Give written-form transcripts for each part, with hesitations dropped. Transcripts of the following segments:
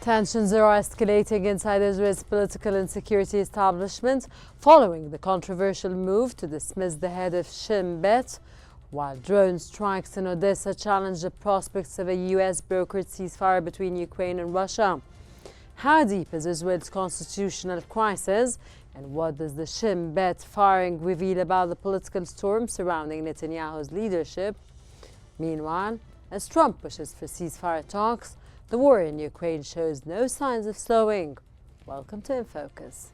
Tensions are escalating inside Israel's political and security establishment following the controversial move to dismiss the head of Shin Bet, while drone strikes in Odesa challenge the prospects of a US-brokered ceasefire between Ukraine and Russia. How deep is Israel's constitutional crisis, and what does the Shin Bet firing reveal about the political storm surrounding Netanyahu's leadership? Meanwhile, as Trump pushes for ceasefire talks, the war in Ukraine shows no signs of slowing. Welcome to In Focus.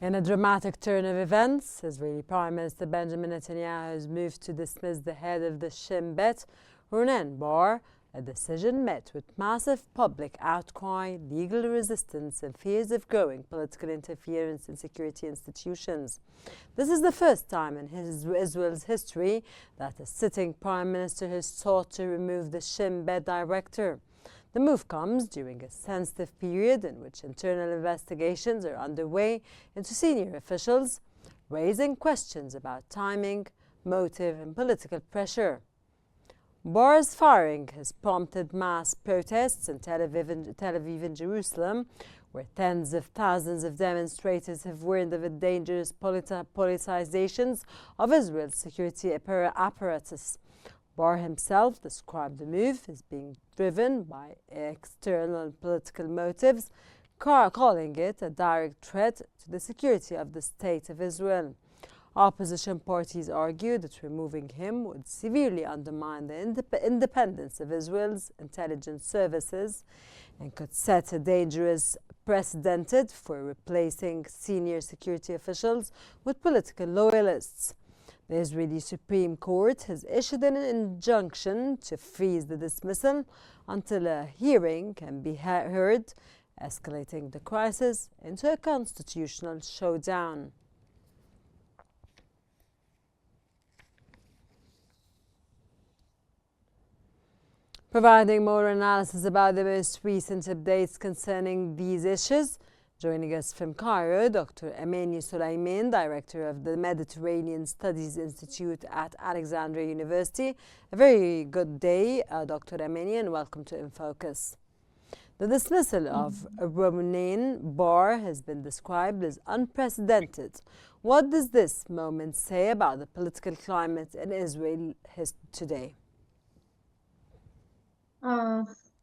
In a dramatic turn of events, Israeli Prime Minister Benjamin Netanyahu has moved to dismiss the head of the Shin Bet, Ronen Bar, a decision met with massive public outcry, legal resistance and fears of growing political interference in security institutions. This is the first time in Israel's history that a sitting prime minister has sought to remove the Shin Bet director. The move comes during a sensitive period in which internal investigations are underway into senior officials, raising questions about timing, motive and political pressure. Bar's firing has prompted mass protests in Tel Aviv and Jerusalem, where tens of thousands of demonstrators have warned of the dangerous politicizations of Israel's security apparatus. Bar himself described the move as being driven by external political motives, calling it a direct threat to the security of the State of Israel. Opposition parties argue that removing him would severely undermine the independence of Israel's intelligence services and could set a dangerous precedent for replacing senior security officials with political loyalists. The Israeli Supreme Court has issued an injunction to freeze the dismissal until a hearing can be heard, escalating the crisis into a constitutional showdown. Providing more analysis about the most recent updates concerning these issues, joining us from Cairo, Dr. Ameni Sulaiman, Director of the Mediterranean Studies Institute at Alexandria University. A very good day, Dr. Ameni, and welcome to In Focus. The dismissal of Ronen Bar has been described as unprecedented. What does this moment say about the political climate in Israel today?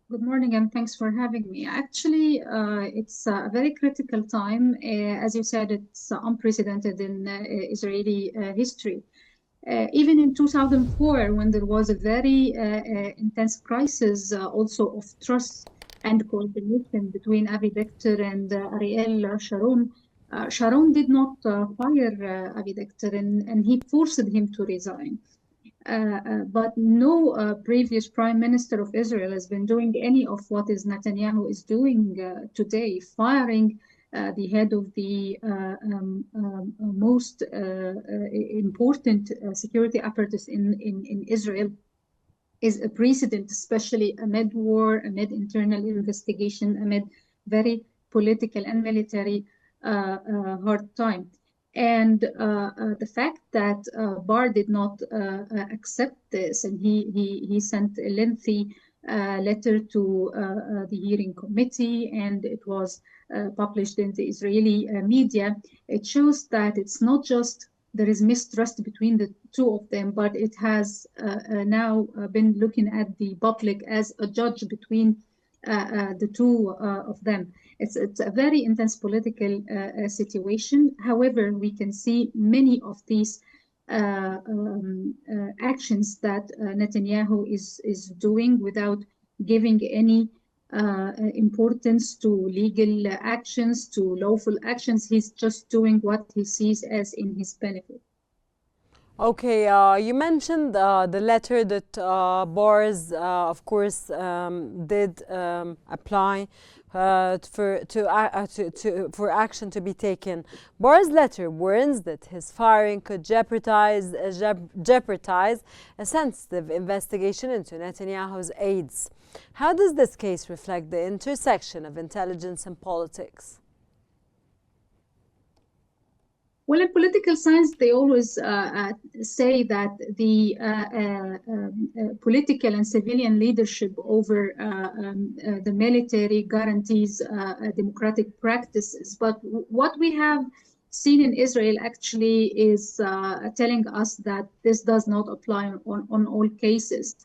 Good morning and thanks for having me. Actually, it's a very critical time. As you said, it's unprecedented in Israeli history. Even in 2004, when there was a very intense crisis also of trust and coordination between Avi Dikter and Ariel Sharon, Sharon did not fire Avi Dikter and he forced him to resign. But no previous prime minister of Israel has been doing any of what Netanyahu is doing today, firing the head of the most important security apparatus in Israel is a precedent, especially amid war, amid internal investigation, amid very political and military hard time. And the fact that Bar did not accept this, and he sent a lengthy letter to the hearing committee, and it was published in the Israeli media, it shows that it's not just there is mistrust between the two of them, but it has now been looking at the public as a judge between the two of them. It's a very intense political situation. However, we can see many of these actions that Netanyahu is doing without giving any importance to legal actions, to lawful actions. He's just doing what he sees as in his benefit. Okay, you mentioned the letter that Boris, of course, did apply for action to be taken. Boris' letter warns that his firing could jeopardize a sensitive investigation into Netanyahu's aides. How does this case reflect the intersection of intelligence and politics? Well, in political science, they always say that the political and civilian leadership over the military guarantees democratic practices. But what we have seen in Israel actually is telling us that this does not apply on all cases.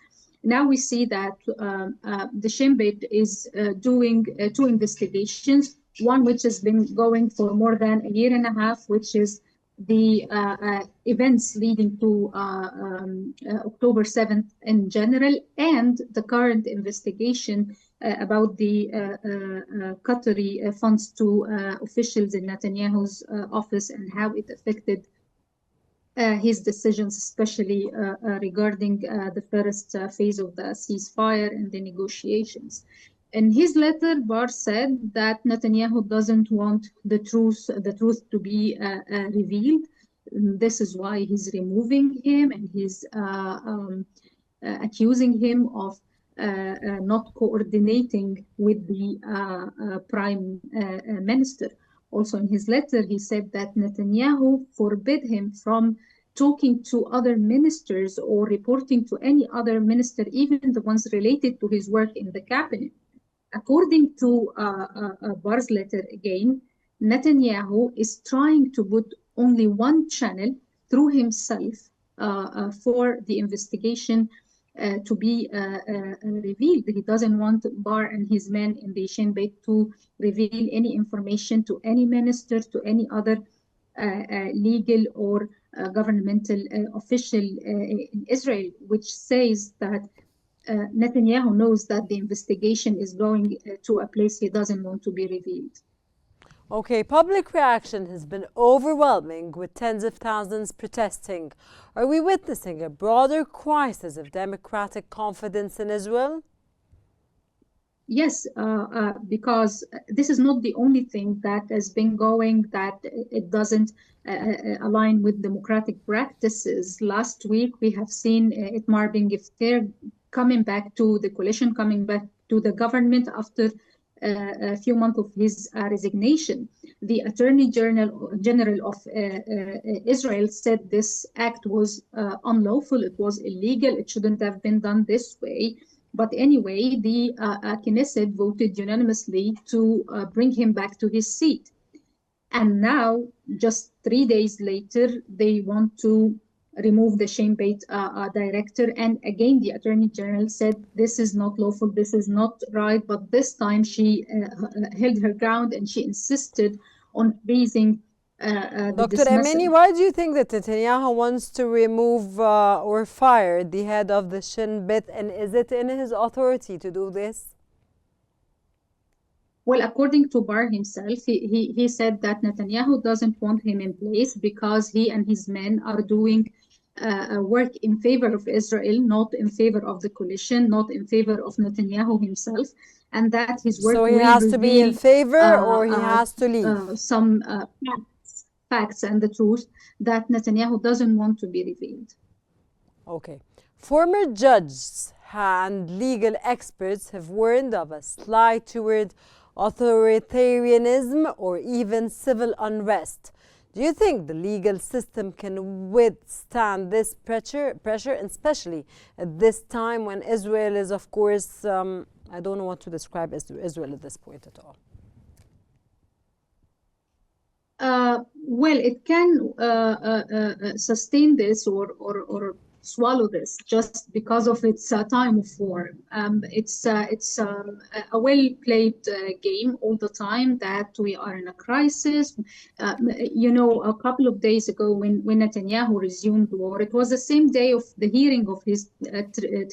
Now we see that the Shin Bet is doing two investigations, one which has been going for more than a year and a half, which is the events leading to October 7th in general, and the current investigation about the Qatari funds to officials in Netanyahu's office and how it affected his decisions, especially regarding the first phase of the ceasefire and the negotiations. In his letter, Barr said that Netanyahu doesn't want the truth to be revealed. This is why he's removing him, and he's accusing him of not coordinating with the prime minister. Also in his letter, he said that Netanyahu forbid him from talking to other ministers or reporting to any other minister, even the ones related to his work in the cabinet. According to Barr's letter again, Netanyahu is trying to put only one channel through himself for the investigation to be revealed. He doesn't want Barr and his men in the Shin Bet to reveal any information to any minister, to any other legal or governmental official in Israel, which says that Netanyahu knows that the investigation is going to a place he doesn't want to be revealed. Okay, public reaction has been overwhelming with tens of thousands protesting. Are we witnessing a broader crisis of democratic confidence in Israel? Yes, because this is not the only thing that has been going, that it doesn't align with democratic practices. Last week, we have seen Itmar Ben Gvir coming back to the coalition, coming back to the government after a few months of his resignation. The Attorney General of Israel said this act was unlawful, it was illegal, it shouldn't have been done this way. But anyway, the Knesset voted unanimously to bring him back to his seat. And now, just 3 days later, they want to remove the Shin Bet director. And again, the Attorney General said, this is not lawful, this is not right. But this time she held her ground and she insisted on freezing Dr. Amini, why do you think that Netanyahu wants to remove or fire the head of the Shin Bet, and is it in his authority to do this? Well, according to Barr himself, he said that Netanyahu doesn't want him in place because he and his men are doing work in favor of Israel, not in favor of the coalition, not in favor of Netanyahu himself, and that his work so he has to be in favor or he has to leave? Some facts and the truth that Netanyahu doesn't want to be revealed. Okay. Former judges and legal experts have warned of a slide toward authoritarianism or even civil unrest. Do you think the legal system can withstand this pressure, especially at this time when Israel is, of course, I don't know what to describe as Israel at this point at all? Well, it can sustain this or swallow this just because of its time of war. It's a well-played game all the time that we are in a crisis. You know, a couple of days ago when Netanyahu resumed war, it was the same day of the hearing of his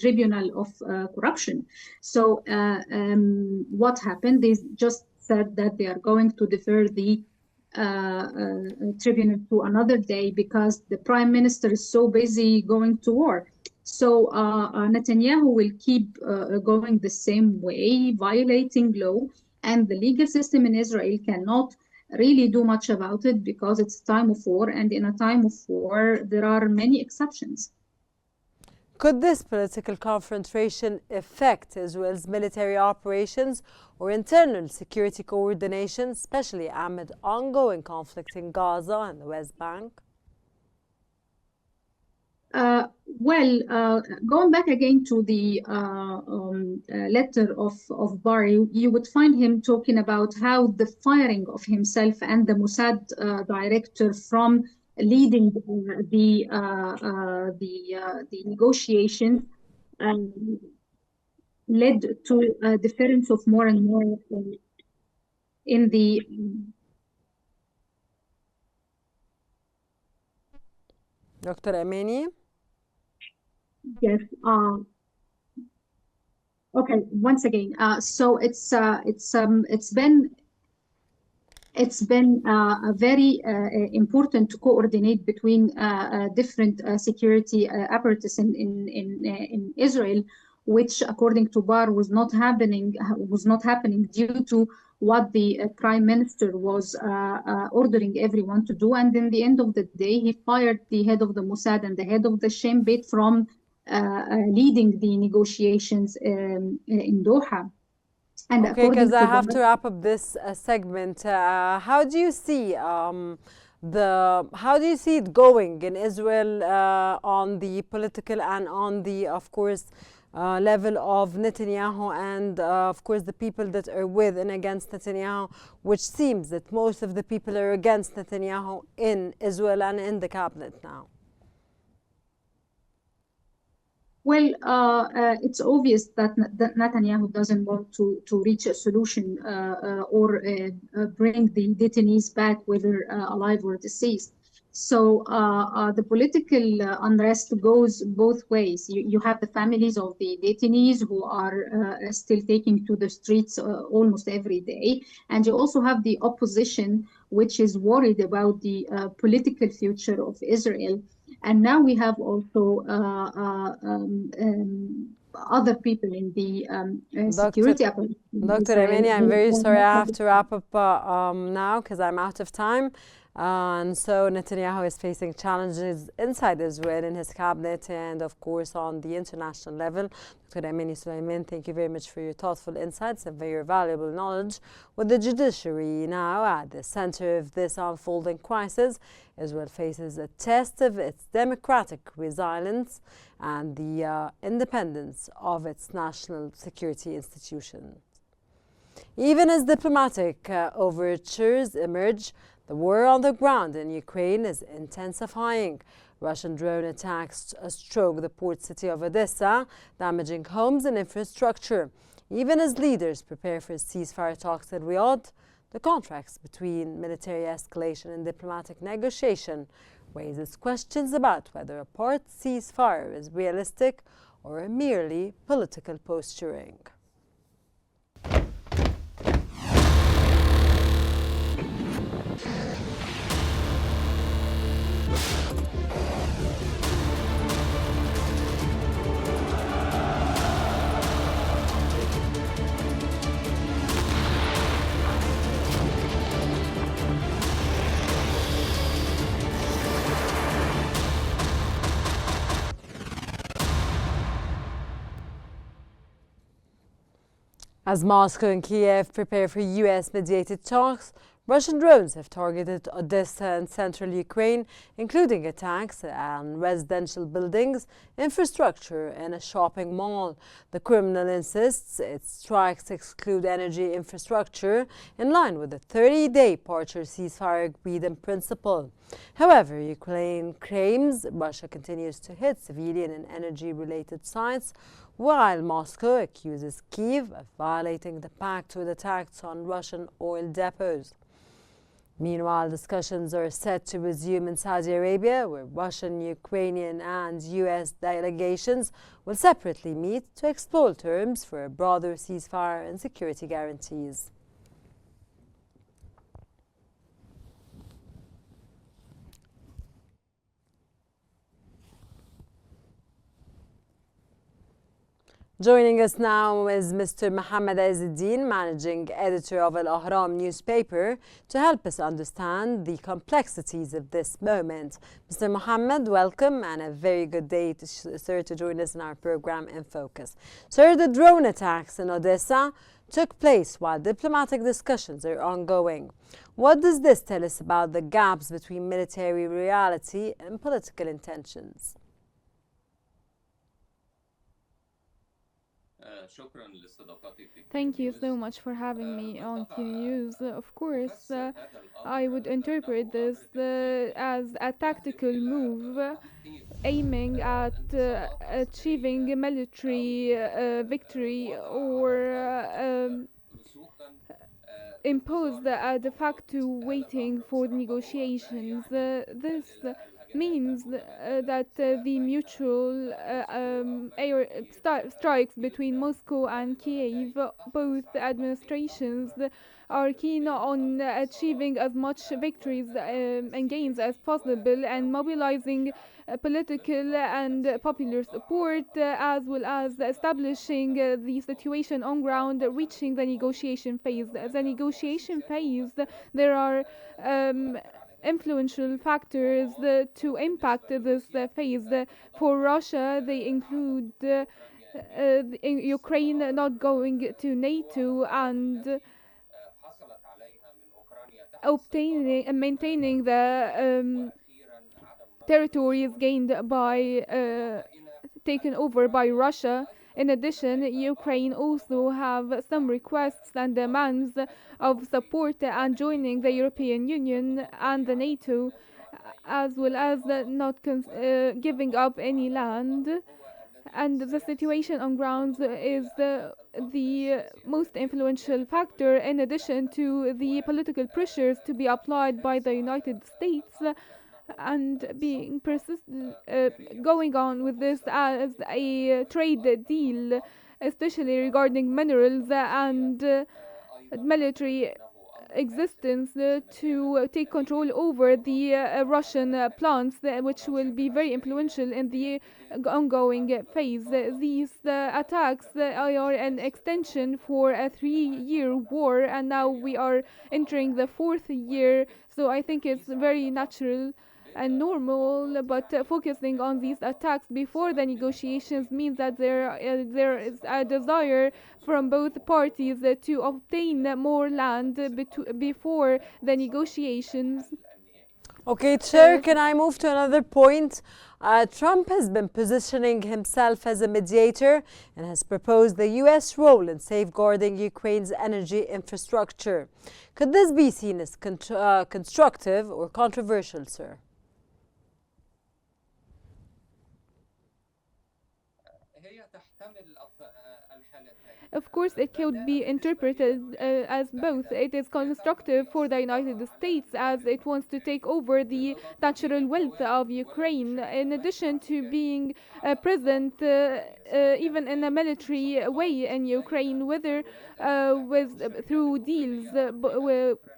tribunal of corruption. So what happened? They just said that they are going to defer the tribunal to another day because the prime minister is so busy going to war. So Netanyahu will keep going the same way, violating law, and the legal system in Israel cannot really do much about it because it's a time of war, and in a time of war, there are many exceptions. Could this political confrontation affect Israel's military operations or internal security coordination, especially amid ongoing conflict in Gaza and the West Bank? Going back again to the letter of Barry, you would find him talking about how the firing of himself and the Mossad director from leading the negotiations led to a difference of more and more in the Dr. Amini? Yes. Okay. Once again, so it's been very important to coordinate between different security apparatus in Israel, which, according to Barr, was not happening due to what the prime minister was ordering everyone to do. And in the end of the day, he fired the head of the Mossad and the head of the Shin Bet from leading the negotiations in Doha. And okay, because I have to wrap up this segment. How do you see it going in Israel on the political and on the, of course, level of Netanyahu and, of course, the people that are with and against Netanyahu, which seems that most of the people are against Netanyahu in Israel and in the cabinet now? Well, it's obvious that Netanyahu doesn't want to reach a solution or bring the detainees back, whether alive or deceased. So the political unrest goes both ways. You have the families of the detainees who are still taking to the streets almost every day. And you also have the opposition, which is worried about the political future of Israel. And now we have also other people in the security apparatus. Dr. Amini, I'm very sorry. I have to wrap up now because I'm out of time. And so Netanyahu is facing challenges inside Israel in his cabinet and, of course, on the international level. Dr. Amini Sulaiman, thank you very much for your thoughtful insights and very valuable knowledge. With the judiciary now at the center of this unfolding crisis, Israel faces a test of its democratic resilience and the independence of its national security institutions. Even as diplomatic overtures emerge, the war on the ground in Ukraine is intensifying. Russian drone attacks struck the port city of Odesa, damaging homes and infrastructure. Even as leaders prepare for ceasefire talks in Riyadh, the contrast between military escalation and diplomatic negotiation raises questions about whether a part ceasefire is realistic or merely political posturing. As Moscow and Kiev prepare for US-mediated talks, Russian drones have targeted Odessa and central Ukraine, including attacks on residential buildings, infrastructure, and a shopping mall. The Kremlin insists its strikes exclude energy infrastructure, in line with the 30-day partial ceasefire agreed in principle. However, Ukraine claims Russia continues to hit civilian and energy-related sites, while Moscow accuses Kyiv of violating the pact with attacks on Russian oil depots. Meanwhile, discussions are set to resume in Saudi Arabia, where Russian, Ukrainian, and US delegations will separately meet to explore terms for a broader ceasefire and security guarantees. Joining us now is Mr. Mohammed Azzeddin, Managing Editor of Al Ahram newspaper, to help us understand the complexities of this moment. Mr. Mohammed, welcome and a very good day, sir, to join us in our program In Focus. Sir, the drone attacks in Odesa took place while diplomatic discussions are ongoing. What does this tell us about the gaps between military reality and political intentions? Thank you so much for having me on Qnews. Of course, I would interpret this as a tactical move aiming at achieving a military victory or impose the de facto waiting for negotiations. This means that the mutual air strikes between Moscow and Kiev, both administrations are keen on achieving as much victories and gains as possible and mobilizing political and popular support, as well as establishing the situation on ground, reaching the negotiation phase. The negotiation phase, there are influential factors to impact this phase. For Russia, they include Ukraine not going to NATO and obtaining and maintaining the territories gained by taken over by Russia. In addition, Ukraine also have some requests and demands of support and joining the European Union and the NATO, as well as not giving up any land. And the situation on ground is the most influential factor, in addition to the political pressures to be applied by the United States and being persistent, going on with this as a trade deal, especially regarding minerals and military existence to take control over the Russian plants, which will be very influential in the ongoing phase. These attacks are an extension for a 3-year war, and now we are entering the 4th year, so I think it's very natural and normal, but focusing on these attacks before the negotiations means that there is a desire from both parties to obtain more land before the negotiations. Okay, Chair, can I move to another point? Trump has been positioning himself as a mediator and has proposed the U.S. role in safeguarding Ukraine's energy infrastructure. Could this be seen as constructive or controversial, sir? Of course, it could be interpreted as both. It is constructive for the United States as it wants to take over the natural wealth of Ukraine, in addition to being present even in a military way in Ukraine, whether through deals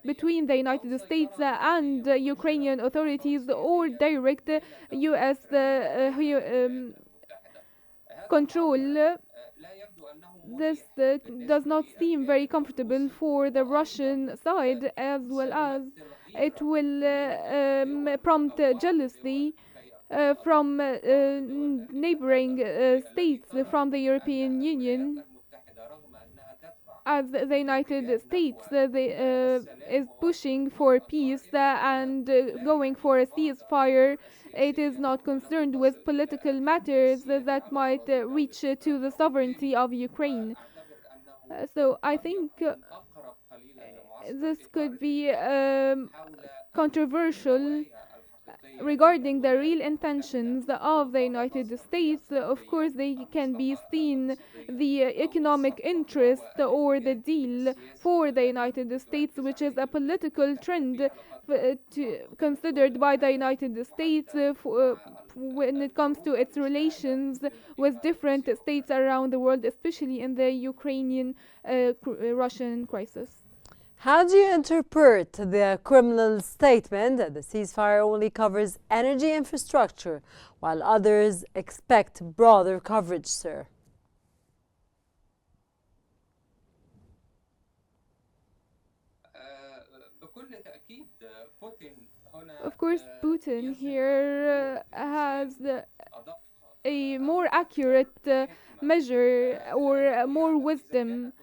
between the United States and Ukrainian authorities or direct U.S. control. This does not seem very comfortable for the Russian side, as well as it will prompt jealousy from neighboring states from the European Union. As the United States is pushing for peace and going for a ceasefire, it is not concerned with political matters that might reach to the sovereignty of Ukraine. So I think this could be controversial regarding the real intentions of the United States. Of course, they can be seen the economic interest or the deal for the United States, which is a political trend considered by the United States when it comes to its relations with different states around the world, especially in the Ukrainian-Russian crisis. How do you interpret the Kremlin statement that the ceasefire only covers energy infrastructure, while others expect broader coverage, sir? Of course, Putin here has a more accurate measure or more wisdom,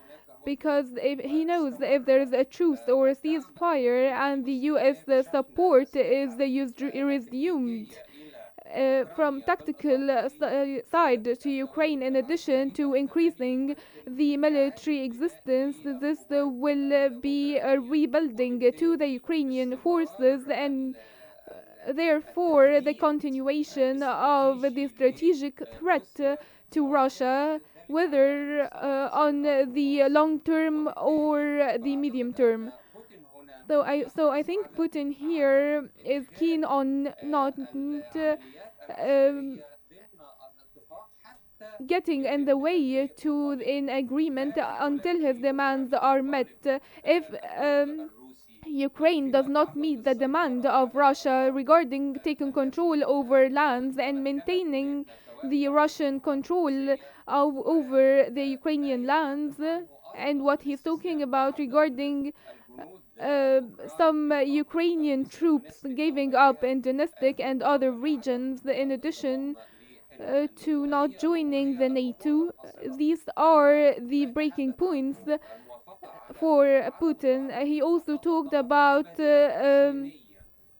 because if he knows if there is a truce or a ceasefire and the US support is resumed from tactical side to Ukraine, in addition to increasing the military existence, this will be a rebuilding to the Ukrainian forces, and therefore the continuation of the strategic threat to Russia, whether on the long term or the medium term. So I think Putin here is keen on not um, getting in the way to an agreement until his demands are met. If Ukraine does not meet the demand of Russia regarding taking control over lands and maintaining the Russian control over the Ukrainian lands, and what he's talking about regarding some Ukrainian troops giving up in Donetsk and other regions, in addition to not joining the NATO. These are the breaking points for Putin. He also talked about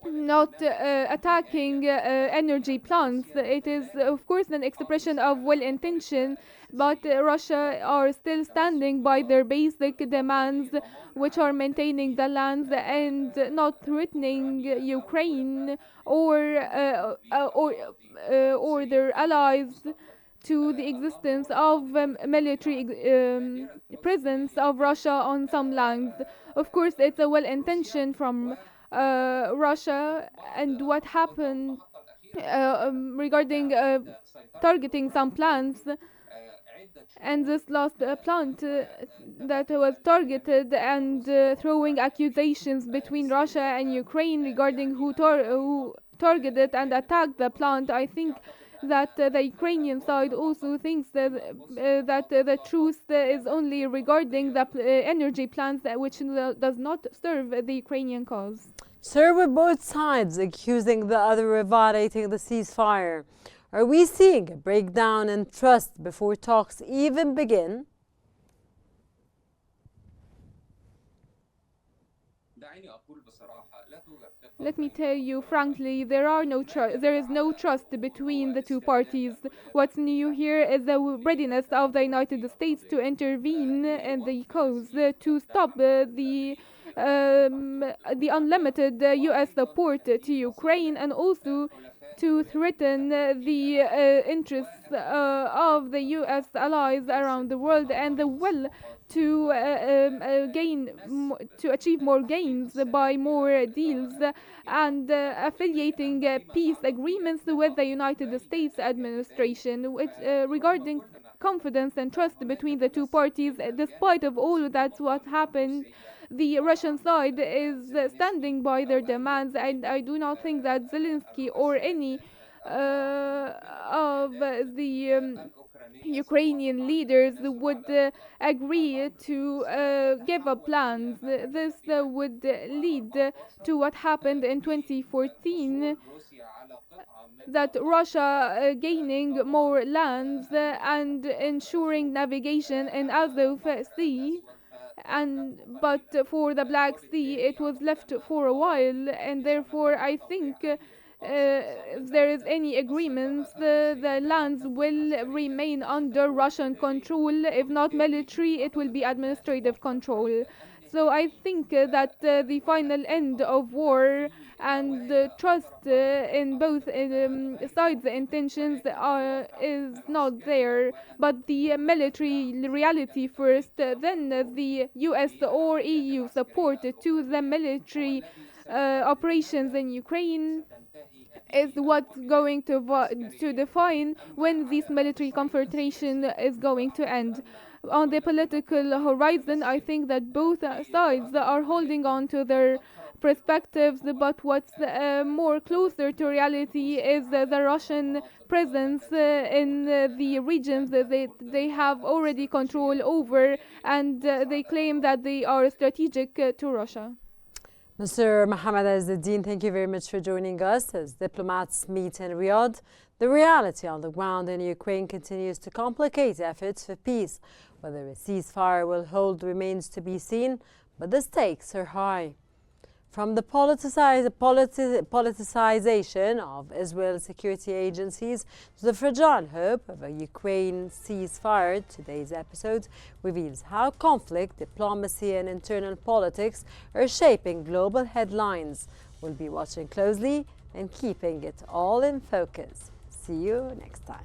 not attacking energy plants. It is, of course, an expression of well intention, but Russia are still standing by their basic demands, which are maintaining the lands and not threatening Ukraine or their allies to the existence of military presence of Russia on some lands. Of course, it's a well intention from Russia, and what happened regarding targeting some plants, and this last plant that was targeted, and throwing accusations between Russia and Ukraine regarding who targeted and attacked the plant. I think that the Ukrainian side also thinks that the truth is only regarding the energy plants, which does not serve the Ukrainian cause. Sir, with both sides accusing the other of violating the ceasefire, are we seeing a breakdown in trust before talks even begin? Let me tell you frankly, there is no trust between the two parties. What's new here is the readiness of the United States to intervene in the cause, to stop the unlimited US support to Ukraine, and also to threaten the interests of the US allies around the world, and the will to achieve more gains by more deals and affiliating peace agreements with the United States administration, which regarding confidence and trust between the two parties. Despite of all that's what happened, the Russian side is standing by their demands, and I do not think that Zelensky or any of the Ukrainian leaders would agree to give up plans. This would lead to what happened in 2014, that Russia gaining more lands and ensuring navigation in Azov Sea, but for the Black Sea it was left for a while, and therefore I think if there is any agreements, the lands will remain under Russian control. If not military, it will be administrative control. So I think that the final end of war and trust in both sides' intentions is not there, but the military reality first, then the US or EU support to the military operations in Ukraine is what's going to define when this military confrontation is going to end. On the political horizon, I think that both sides are holding on to their perspectives, but what's more closer to reality is the Russian presence in the regions that they have already control over, and they claim that they are strategic to Russia. Mr. Mohammed Azzeddin, thank you very much for joining us. As diplomats meet in Riyadh, the reality on the ground in Ukraine continues to complicate efforts for peace. Whether a ceasefire will hold remains to be seen, but the stakes are high. From the politicization of Israel's security agencies to the fragile hope of a Ukraine ceasefire, today's episode reveals how conflict, diplomacy and internal politics are shaping global headlines. We'll be watching closely and keeping it all in focus. See you next time.